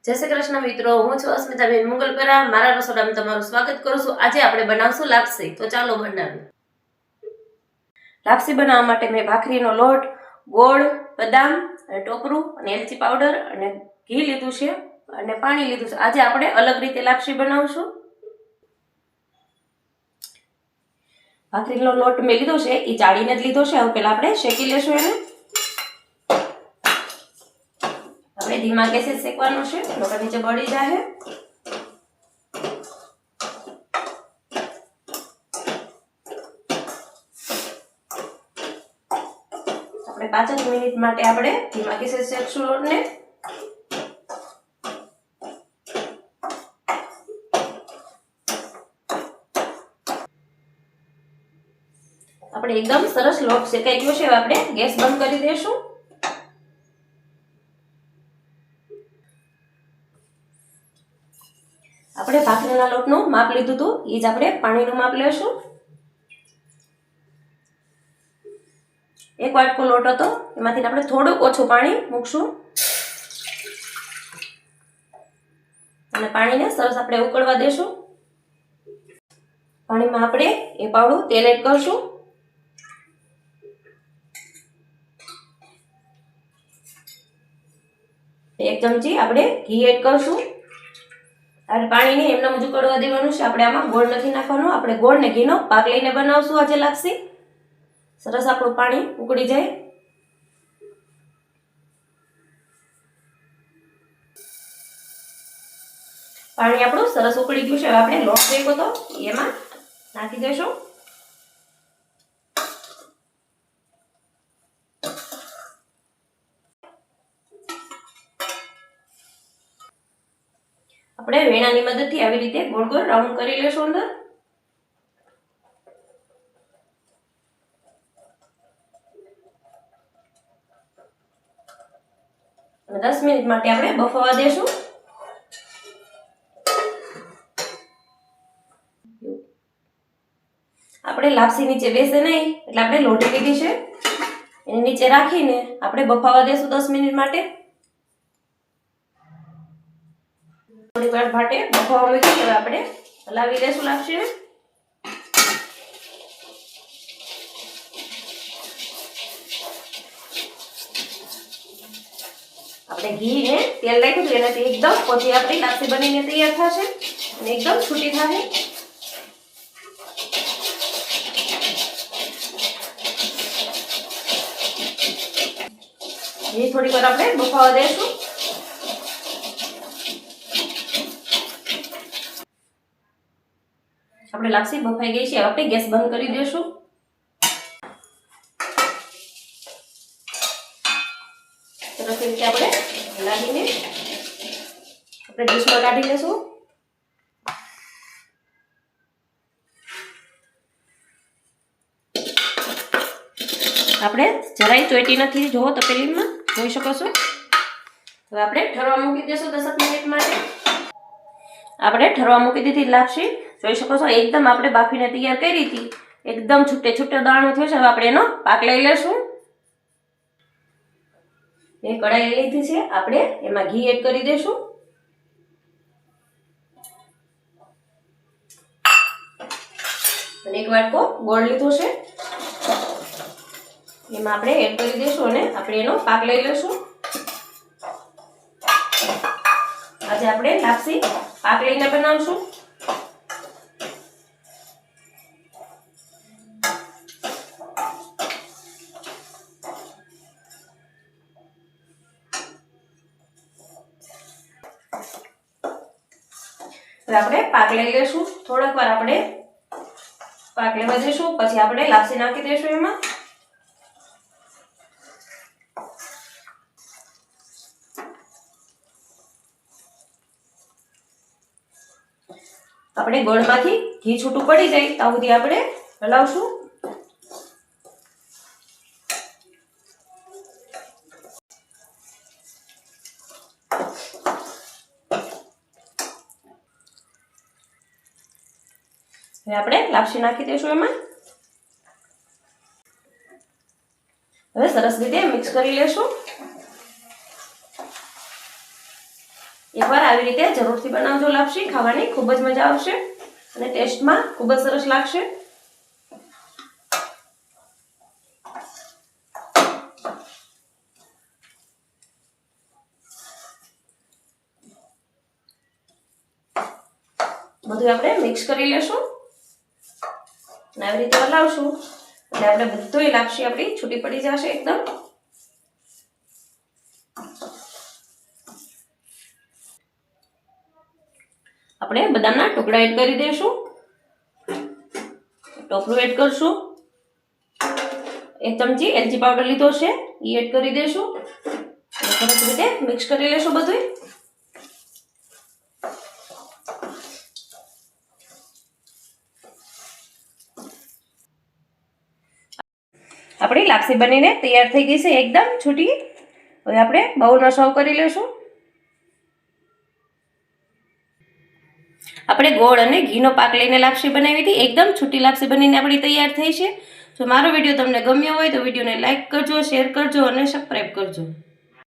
જય શ્રી કૃષ્ણ મિત્રો, હું છું અસ્મિતાબેન મુગલપરા. મારા રસોડામાં તમારું સ્વાગત કરું છું. આજે આપણે બનાવશું લાપસી. તો ચાલો બનાવીએ. લાપસી બનાવવા માટે મેં ભાખરીનો લોટ, ગોળ, બદામ અને ટોપરું અને એલચી પાવડર અને ઘી લીધું છે અને પાણી લીધું છે. આજે આપણે અલગ રીતે લાપસી બનાવશું. ભાખરીનો લોટ મેં લીધો છે એ ચાળીને જ લીધો છે. હવે પહેલા આપણે શેકી લેશું એને. આપણે ધીમા ગેસે શેકવાનું છે, લોટ નીચે બળી જાય. આપણે 5 જ મિનિટ માટે આપણે ધીમા ગેસે શેકશું લોટને. આપણે એકદમ સરસ લોટ શેકાઈ ગયો છે. હવે આપણે ગેસ બંધ કરી દઈશું. આપણે ભાખરીના લોટનું માપ લીધું હતું, એ જ આપણે પાણીનું માપ લેશું. 1 વાટકો લોટ હતો, એમાંથી આપણે થોડું ઓછું પાણી મૂકશું અને પાણીને સરસ આપણે ઉકળવા દેશું. પાણીમાં આપણે એ પાવડું તેલ એડ કરશું. એક ચમચી આપણે ઘી એડ કરશું. અને પાણીને એમને જ ઉકળવા દેવાનું છે. આપણે આમાં ગોળ નથી નાખવાનું. આપણે ગોળ ને ઘીનો પાક લઈને બનાવશું આજે લાપસી. સરસ આપણું પાણી ઉકળી જાય. પાણી આપણું સરસ ઉકળી ગયું છે. હવે આપણે લોટ શેક્યો તો એમાં નાખી દઈશું. આપણે વેણાની મદદથી આવી રીતે ગોળ ગોળ રાઉન્ડ કરી લેશું અંદર. અને 10 મિનિટ માટે આપણે બફાવા દેશું. આપણે લાપસી નીચે બેસે નહીં એટલે આપણે લોટી લીધી છે, એની નીચે રાખીને આપણે બફાવા દેશું 10 મિનિટ માટે. થોડી વાર માટે બફાવા મૂકી હવે આપણે હલાવી દેશું લાપસીને. આપણે ઘી ને તેલ નાખ્યું હતું એનાથી એકદમ પછી આપણી લાપસી બનીને તૈયાર થશે અને એકદમ છૂટી થશે. એ થોડી વાર આપણે બફાવા દેશું. આપણે લાપસી બફાઈ ગઈ છે. આપણે ગેસ બંધ કરી દેશું. સરસ રીતે આપણે હલાવીને આપણે ડીશમાં કાઢી લેશું. આપણે જરાય ચોઈટી નથી, જોવો તપેલીમાં જોઈ શકો છો. હવે આપણે ઠરવા મૂકી દેશું 10 મિનિટ માટે. આપણે ઠરવા મૂકી દીધી લાપસી, જોઈ શકો છો. એકદમ આપણે બાફીને તૈયાર કરી હતી, એકદમ છૂટે છૂટે દાણો થયો છે. હવે આપણે એનો પાક લઈ લેશું. એ કઢાઈ લીધી છે, આપણે એમાં ઘી એડ કરી દેશું. અને 1 વાટકો ગોળ લીધો છે, એમાં આપણે એડ કરી દઈશું અને આપણે એનો પાક લઈ લેશું. આજે આપણે લાપસી પાક લઈને બનાવશું. હવે આપણે પાક લઈ લેશું. થોડાક વાર આપણે પાક લેવા દઈશું, પછી આપણે લાપસી નાખી દઈશું એમાં. આપણે ગોળમાંથી ઘી છૂટું પડી જાય ત્યાં સુધી આપણે હલાવશું. હવે આપણે લાપસી નાખી દઈશું એમાં. હવે સરસ રીતે મિક્સ કરી લેશું. એકવાર આવી રીતે જરૂરથી બનાવજો લાપસી, ખાવાની ખૂબ જ મજા આવશે અને ટેસ્ટમાં ખૂબ જ સરસ લાગશે. બધું આપણે મિક્સ કરી લેશું અને આવી રીતે હલાવશું એટલે આપણે બધું લાપસી આપણી છૂટી પડી જશે એકદમ. આપણે બદામના ટુકડા એડ કરી દઈશું, ટોપરું એડ કરશું, 1 ચમચી એલચી પાવડર લીધો છે એ એડ કરી દઈશું અને સરસ રીતે મિક્સ કરી લેશું બધું. આપણી લાપસી બનીને તૈયાર થઈ ગઈ છે એકદમ છૂટી. હવે આપણે બાઉલમાં સર્વ કરી લેશું. આપણે ગોળ અને ઘીનો પાક લઈને લાપસી બનાવી હતી, એકદમ છૂટી લાપસી બનીને આપણી તૈયાર થઈ છે. જો મારો વિડીયો તમને ગમ્યો હોય તો વિડીયોને લાઇક કરજો, શેર કરજો અને સબસ્ક્રાઈબ કરજો.